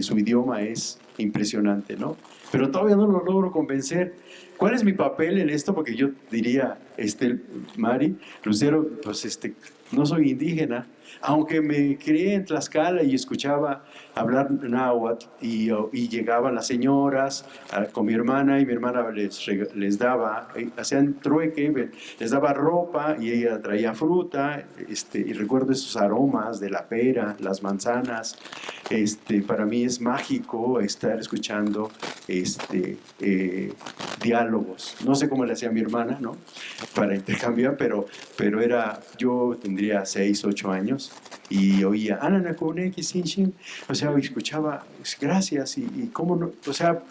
su idioma es impresionante, ¿no? Pero todavía no lo logro convencer. ¿Cuál es mi papel en esto? Porque yo diría, Mari, Lucero, pues no soy indígena, aunque me crié en Tlaxcala y escuchaba hablar náhuatl y llegaban las señoras con mi hermana y mi hermana les daba, hacían trueque, les daba ropa y ella traía fruta, y recuerdo esos aromas de la pera, las manzanas. Para mí es mágico estar escuchando diálogos. No sé cómo le hacía mi hermana, ¿no? Para intercambiar, pero yo tendría 6, 8 años y oía, o sea, escuchaba, gracias, y cómo no, o sea,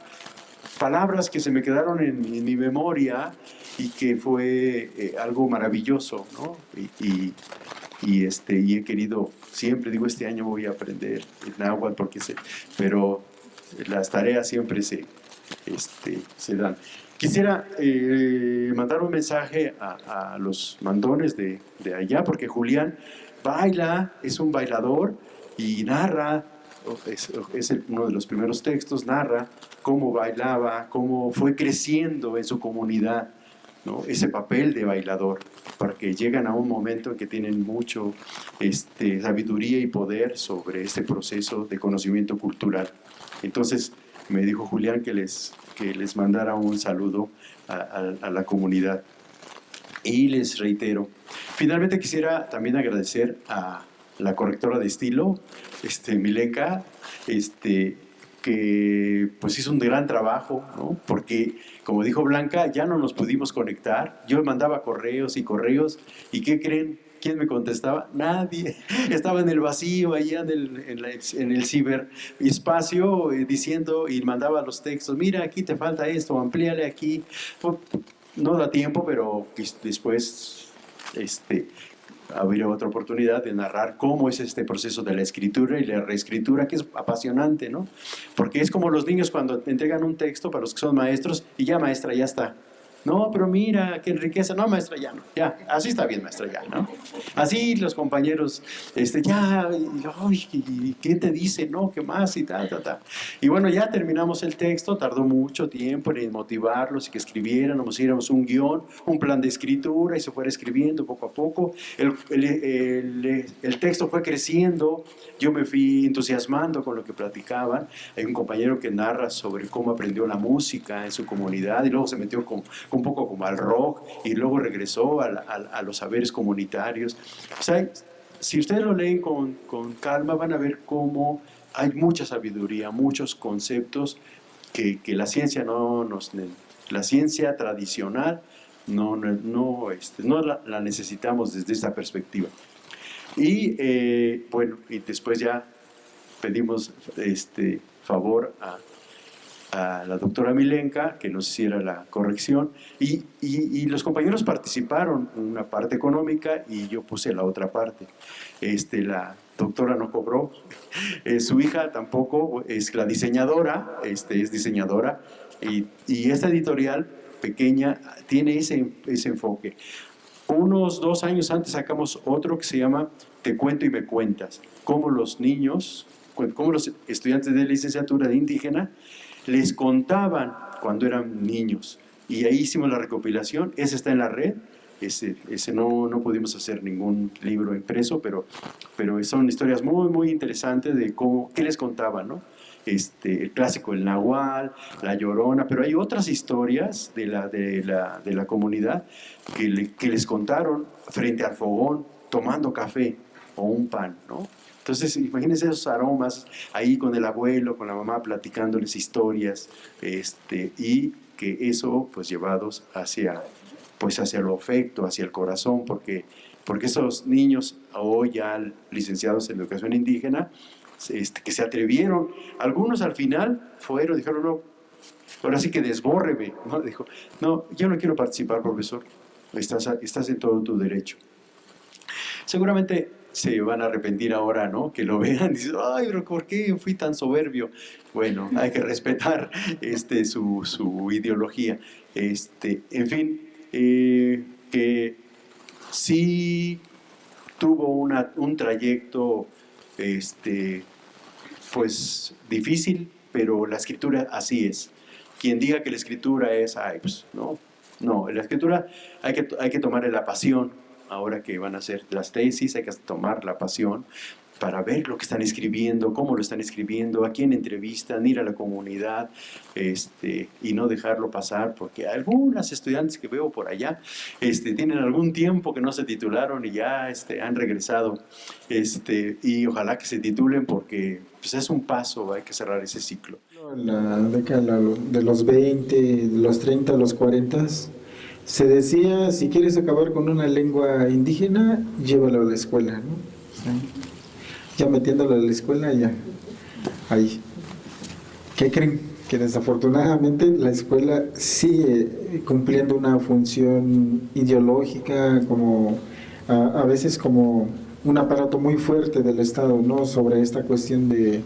palabras que se me quedaron en mi memoria y que fue algo maravilloso, ¿no? Y he querido, siempre digo, este año voy a aprender el náhuatl, pero las tareas siempre se dan. Quisiera mandar un mensaje a los mandones de allá, porque Julián baila, es un bailador, y narra, uno de los primeros textos, narra cómo bailaba, cómo fue creciendo en su comunidad, ¿no? Ese papel de bailador, porque llegan a un momento en que tienen mucho sabiduría y poder sobre este proceso de conocimiento cultural. Entonces me dijo Julián que les mandara un saludo a la comunidad. Y les reitero, finalmente quisiera también agradecer a la correctora de estilo, Milenka, que pues hizo un gran trabajo, ¿no? Porque, como dijo Blanca, ya no nos pudimos conectar. Yo mandaba correos y correos, ¿y qué creen? ¿Quién me contestaba? Nadie. Estaba en el vacío, allá en el ciberespacio, diciendo, y mandaba los textos, mira, aquí te falta esto, amplíale aquí. No da tiempo, pero después habría otra oportunidad de narrar cómo es este proceso de la escritura y la reescritura, que es apasionante, ¿no? Porque es como los niños cuando te entregan un texto, para los que son maestros, y ya, maestra, ya está. No, pero mira, qué riqueza. No, maestra, ya no. Ya, así está bien, maestra, ya, ¿no? Así los compañeros, ya, y ¿qué te dice? No, ¿qué más? Y tal. Y bueno, ya terminamos el texto, tardó mucho tiempo en motivarlos y que escribiéramos, hiciéramos un guión, un plan de escritura, y se fuera escribiendo poco a poco. El texto fue creciendo, yo me fui entusiasmando con lo que platicaban. Hay un compañero que narra sobre cómo aprendió la música en su comunidad y luego se metió un poco como al rock y luego regresó a los saberes comunitarios. O sea, si ustedes lo leen con calma van a ver cómo hay mucha sabiduría, muchos conceptos que la ciencia la ciencia tradicional no la necesitamos desde esta perspectiva. Y bueno, y después ya pedimos favor a la doctora Milenka que nos hiciera la corrección y los compañeros participaron en una parte económica y yo puse la otra parte. La doctora no cobró, su hija tampoco, es la diseñadora, es diseñadora y esta editorial pequeña tiene ese enfoque. Unos 2 años antes sacamos otro que se llama Te cuento y me cuentas, cómo los niños, cómo los estudiantes de licenciatura de indígena les contaban cuando eran niños. Y ahí hicimos la recopilación, ese está en la red, ese no pudimos hacer ningún libro impreso, pero son historias muy, muy interesantes de qué les contaban, ¿no? El clásico, el Nahual, la Llorona, pero hay otras historias de la comunidad que les contaron frente al fogón, tomando café o un pan, ¿no? Entonces, imagínense esos aromas ahí con el abuelo, con la mamá, platicándoles historias, y que eso, pues, llevados hacia lo afecto, hacia el corazón, porque esos niños, hoy ya licenciados en educación indígena, que se atrevieron, algunos al final dijeron, no, ahora sí que desbórreme, ¿no? Dijo, no, yo no quiero participar, profesor, estás en todo tu derecho. Seguramente se van a arrepentir ahora, ¿no? Que lo vean y dicen, ay, pero ¿por qué fui tan soberbio? Bueno, hay que respetar su ideología. En fin, que sí tuvo un trayecto pues difícil, pero la escritura así es. Quien diga que la escritura es, pues no, en la escritura hay que tomarle la pasión. Ahora que van a hacer las tesis, hay que tomar la pasión para ver lo que están escribiendo, cómo lo están escribiendo, a quién entrevistan, ir a la comunidad, y no dejarlo pasar, porque algunas estudiantes que veo por allá tienen algún tiempo que no se titularon y ya han regresado, y ojalá que se titulen porque pues, es un paso, hay que cerrar ese ciclo. En la década de los 20, de los 30, los 40, se decía, si quieres acabar con una lengua indígena, llévalo a la escuela, ¿no? Ya metiéndolo a la escuela, ya, ahí. ¿Qué creen? Que desafortunadamente la escuela sigue cumpliendo una función ideológica, como a veces como un aparato muy fuerte del Estado, ¿no? Sobre esta cuestión de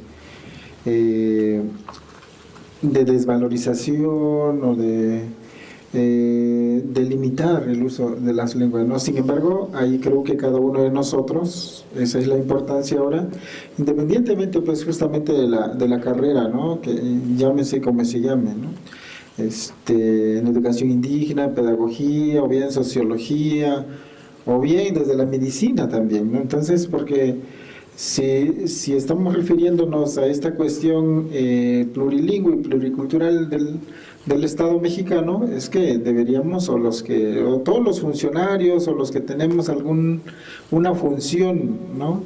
desvalorización o de delimitar el uso de las lenguas, ¿no? Sin embargo, ahí creo que cada uno de nosotros, esa es la importancia ahora, independientemente pues justamente de la carrera, ¿no? Que llámese como se llame, ¿no? En educación indígena, pedagogía, o bien sociología, o bien desde la medicina también, ¿no? Entonces, porque si estamos refiriéndonos a esta cuestión plurilingüe y pluricultural del Estado mexicano, es que deberíamos, o todos los funcionarios, o los que tenemos una función, ¿no?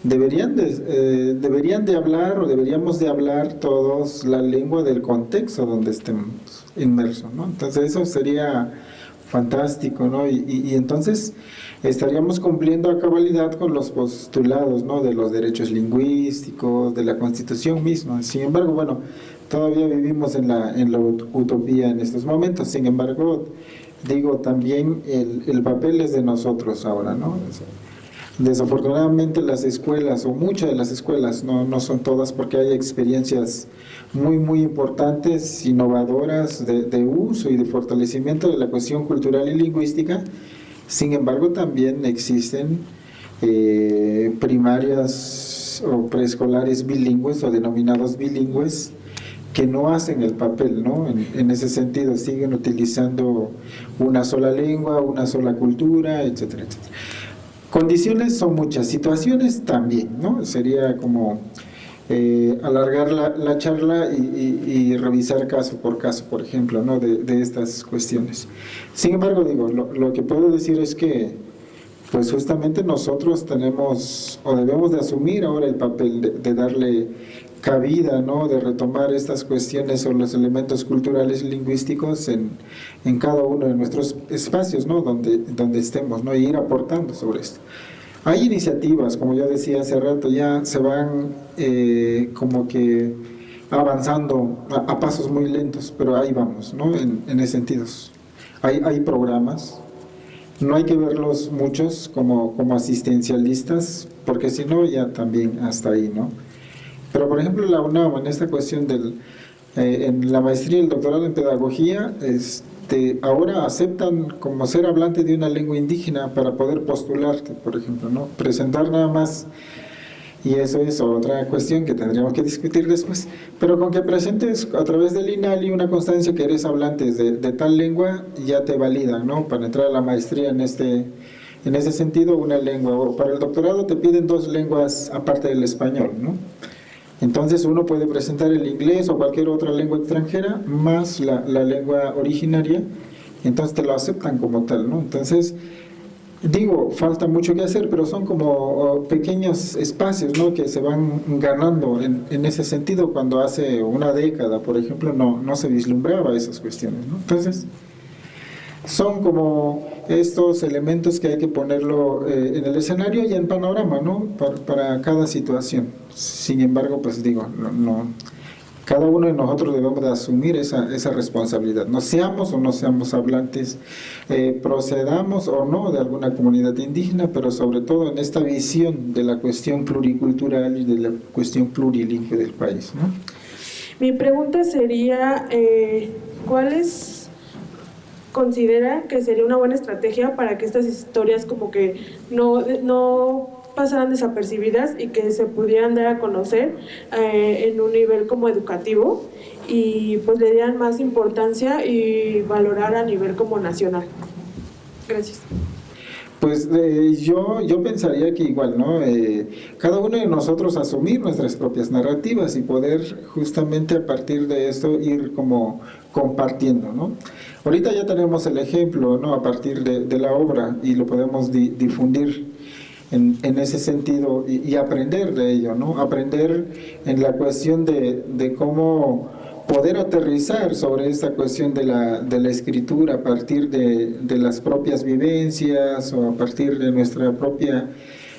Deberían de hablar, o deberíamos de hablar todos la lengua del contexto donde estemos inmersos, ¿no? Entonces eso sería fantástico, ¿no? Y entonces estaríamos cumpliendo a cabalidad con los postulados, ¿no? De los derechos lingüísticos, de la Constitución misma. Sin embargo, bueno, todavía vivimos en la utopía en estos momentos. Sin embargo, digo, también el papel es de nosotros ahora, ¿no? Desafortunadamente las escuelas, o muchas de las escuelas, no son todas, porque hay experiencias muy, muy importantes, innovadoras de uso y de fortalecimiento de la cuestión cultural y lingüística. Sin embargo, también existen primarias o preescolares bilingües, o denominados bilingües, que no hacen el papel, ¿no? En ese sentido, siguen utilizando una sola lengua, una sola cultura, etcétera, etcétera. Condiciones son muchas, situaciones también, ¿no? Sería como alargar la charla y revisar caso, por ejemplo, ¿no? de estas cuestiones. Sin embargo, digo, lo que puedo decir es que, pues justamente nosotros tenemos, o debemos de asumir ahora el papel de darle cabida, ¿no? De retomar estas cuestiones o los elementos culturales y lingüísticos en cada uno de nuestros espacios, ¿no? Donde estemos, ¿no? Y ir aportando sobre esto. Hay iniciativas, como yo decía hace rato, ya se van como que avanzando a pasos muy lentos, pero ahí vamos, ¿no? En ese sentido. Hay programas, no hay que verlos muchos como asistencialistas, porque si no, ya también hasta ahí, ¿no? Pero, por ejemplo, la UNAM, en esta cuestión en la maestría y el doctorado en pedagogía, ahora aceptan como ser hablante de una lengua indígena para poder postularte, por ejemplo, ¿no? Presentar nada más, y eso es otra cuestión que tendríamos que discutir después, pero con que presentes a través del INALI una constancia que eres hablante de tal lengua, ya te validan, ¿no? Para entrar a la maestría en ese sentido, una lengua, o para el doctorado te piden 2 lenguas aparte del español, ¿no? Entonces uno puede presentar el inglés o cualquier otra lengua extranjera más la lengua originaria, entonces te lo aceptan como tal, ¿no? Entonces, digo, falta mucho que hacer, pero son como pequeños espacios, ¿no? Que se van ganando en ese sentido, cuando hace una década, por ejemplo, no se vislumbraba esas cuestiones, ¿no? Entonces, son como estos elementos que hay que ponerlo en el escenario y en panorama, ¿no? Para cada situación. Sin embargo, pues digo, cada uno de nosotros debemos de asumir esa responsabilidad. No seamos o no seamos hablantes, procedamos o no de alguna comunidad indígena, pero sobre todo en esta visión de la cuestión pluricultural y de la cuestión plurilingüe del país, ¿no? Mi pregunta sería, ¿cuáles considera que sería una buena estrategia para que estas historias como que no pasaran desapercibidas y que se pudieran dar a conocer en un nivel como educativo, y pues le dieran más importancia y valorar a nivel como nacional? Gracias. Pues yo pensaría que igual, ¿no? Cada uno de nosotros asumir nuestras propias narrativas y poder justamente a partir de esto ir como compartiendo, ¿no? Ahorita ya tenemos el ejemplo, ¿no? A partir de la obra, y lo podemos difundir en ese sentido y aprender de ello, ¿no? Aprender en la cuestión de cómo poder aterrizar sobre esta cuestión de la escritura a partir de las propias vivencias, o a partir de nuestra propia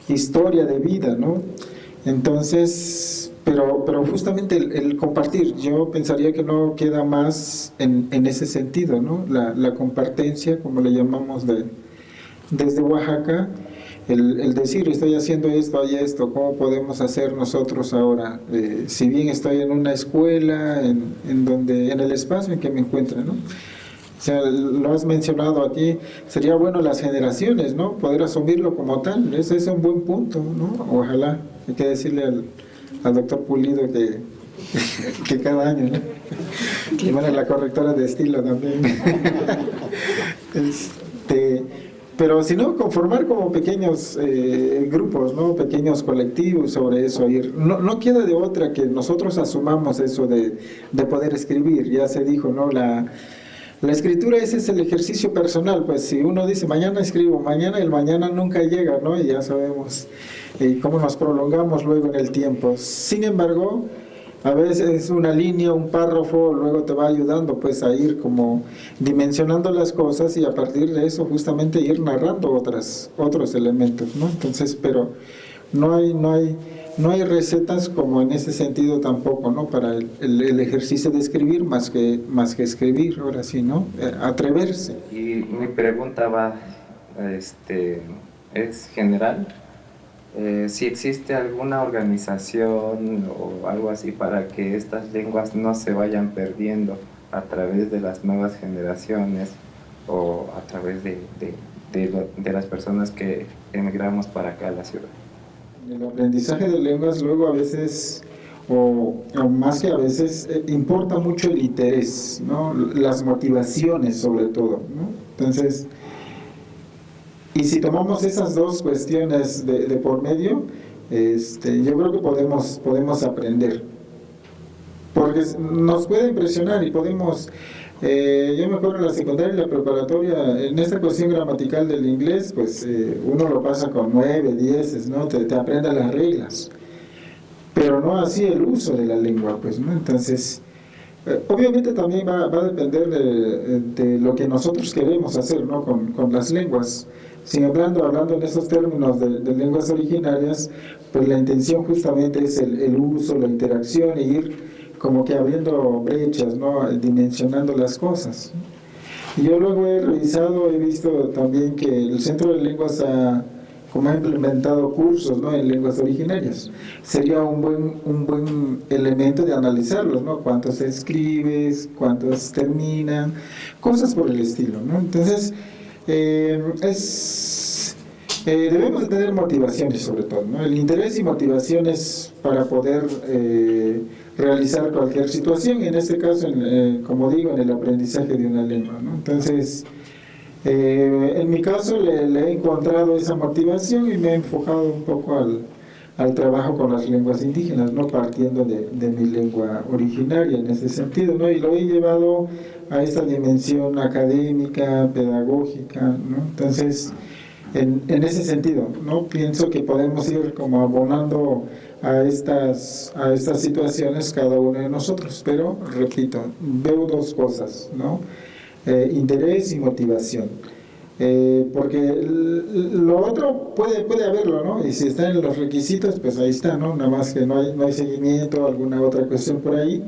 historia de vida, ¿no? Entonces, pero justamente el compartir, yo pensaría que no queda más en ese sentido, ¿no? La compartencia, como le llamamos desde Oaxaca, el decir, estoy haciendo esto, hay esto, ¿cómo podemos hacer nosotros ahora? Si bien estoy en una escuela, en el espacio en que me encuentre, ¿no? O sea, lo has mencionado aquí, sería bueno las generaciones, ¿no? Poder asumirlo como tal, ese es un buen punto, ¿no? Ojalá, hay que decirle al doctor Pulido que cada año, ¿no? Y bueno, la correctora de estilo también. Pero si no, conformar como pequeños grupos, ¿no? Pequeños colectivos sobre eso. No queda de otra que nosotros asumamos eso de poder escribir. Ya se dijo, ¿no? La escritura ese es el ejercicio personal. Pues si uno dice, mañana escribo, mañana, el mañana nunca llega, ¿no? Y ya sabemos cómo nos prolongamos luego en el tiempo. Sin embargo, a veces una línea, un párrafo, luego te va ayudando pues a ir como dimensionando las cosas y a partir de eso justamente ir narrando otros elementos, ¿no? Entonces, pero no hay recetas como en ese sentido tampoco, ¿no? Para el ejercicio de escribir más que escribir, ahora sí, ¿no? Atreverse. Y mi pregunta va, es general. Si existe alguna organización o algo así para que estas lenguas no se vayan perdiendo a través de las nuevas generaciones o a través de las personas que emigramos para acá a la ciudad. El aprendizaje de lenguas luego a veces, o más que a veces, importa mucho el interés, ¿no? Las motivaciones sobre todo, ¿no? Entonces, y si tomamos esas dos cuestiones de por medio, yo creo que podemos aprender. Porque nos puede impresionar y podemos... yo me acuerdo en la secundaria y la preparatoria, en esta cuestión gramatical del inglés, pues uno lo pasa con 9, 10, ¿no? Te aprende las reglas. Pero no así el uso de la lengua, pues, ¿no? Entonces... obviamente también va a depender de lo que nosotros queremos hacer, ¿no? con las lenguas. Sin hablando en esos términos de lenguas originarias, pues la intención justamente es el uso, la interacción e ir como que abriendo brechas, ¿no? Dimensionando las cosas. Y yo luego he revisado, he visto también que el Centro de Lenguas ha implementado cursos, ¿no? En lenguas originarias. Sería un buen elemento de analizarlos, ¿no? Cuántos escribes, cuántos terminan, cosas por el estilo, ¿no? Entonces, debemos de tener motivaciones sobre todo, ¿no? El interés y motivaciones para poder realizar cualquier situación, en este caso, como digo, en el aprendizaje de una lengua, ¿no? Entonces, en mi caso le he encontrado esa motivación y me he enfocado un poco al trabajo con las lenguas indígenas, ¿no? Partiendo de mi lengua originaria en ese sentido, ¿no? Y lo he llevado a esta dimensión académica, pedagógica, ¿no? Entonces, en ese sentido, ¿no? Pienso que podemos ir como abonando a estas situaciones cada uno de nosotros, pero repito, veo dos cosas, ¿no? Interés y motivación, porque lo otro puede haberlo, ¿no? Y si está en los requisitos, pues ahí está, ¿no? Nada más que no hay seguimiento, alguna otra cuestión por ahí,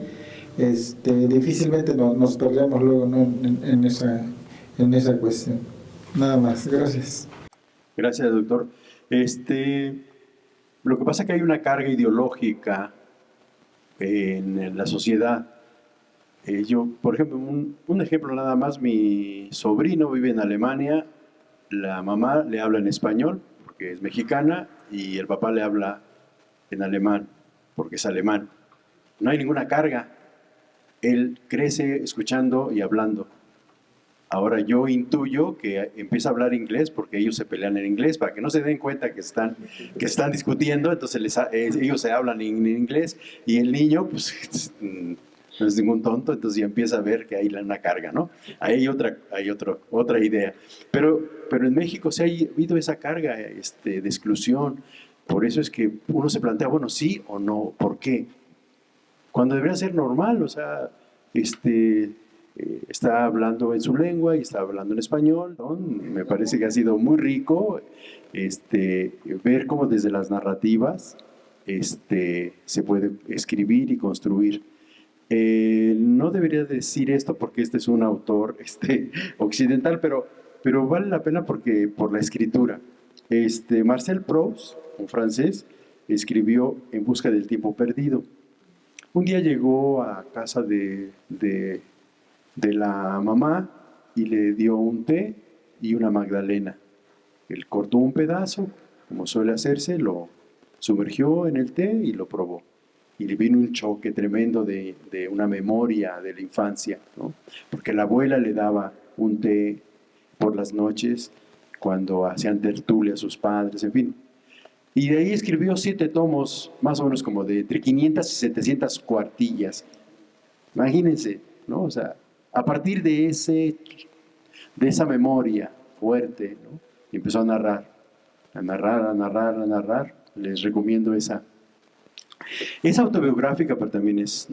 difícilmente nos perdemos luego, ¿no? en esa cuestión. Nada más, gracias. Gracias, doctor. Lo que pasa es que hay una carga ideológica en la sociedad. Yo, por ejemplo, un ejemplo nada más, mi sobrino vive en Alemania, la mamá le habla en español, porque es mexicana, y el papá le habla en alemán, porque es alemán. No hay ninguna carga. Él crece escuchando y hablando. Ahora yo intuyo que empieza a hablar inglés porque ellos se pelean en inglés, para que no se den cuenta que están discutiendo, entonces ellos se hablan en inglés y el niño pues no es ningún tonto, entonces ya empieza a ver que hay una carga, ¿no? Hay otra idea. Pero en México se ha habido esa carga de exclusión, por eso es que uno se plantea, bueno, sí o no, ¿por qué? Cuando debería ser normal, o sea, está hablando en su lengua y está hablando en español, ¿no? Me parece que ha sido muy rico ver cómo desde las narrativas se puede escribir y construir. No debería decir esto porque este es un autor occidental, pero vale la pena por la escritura. Marcel Proust, un francés, escribió En busca del tiempo perdido. Un día llegó a casa de la mamá y le dio un té y una magdalena. Él cortó un pedazo, como suele hacerse, lo sumergió en el té y lo probó. Y le vino un choque tremendo de una memoria de la infancia, ¿no? Porque la abuela le daba un té por las noches cuando hacían tertulia a sus padres, en fin. Y de ahí escribió 7 tomos, más o menos como de entre 500 y 700 cuartillas. Imagínense, ¿no? O sea, a partir de esa memoria fuerte, ¿no? Y empezó a narrar. Les recomiendo esa. Es autobiográfica, pero también es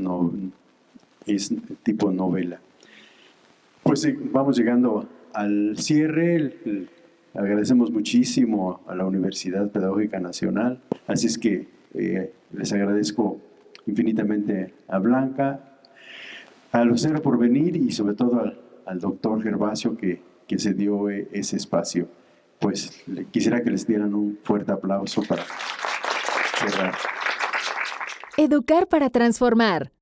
tipo novela. Pues vamos llegando al cierre. Agradecemos muchísimo a la Universidad Pedagógica Nacional. Así es que les agradezco infinitamente a Blanca, a Lucero por venir y sobre todo al doctor Gervasio que se dio ese espacio. Pues quisiera que les dieran un fuerte aplauso para cerrar. Educar para transformar.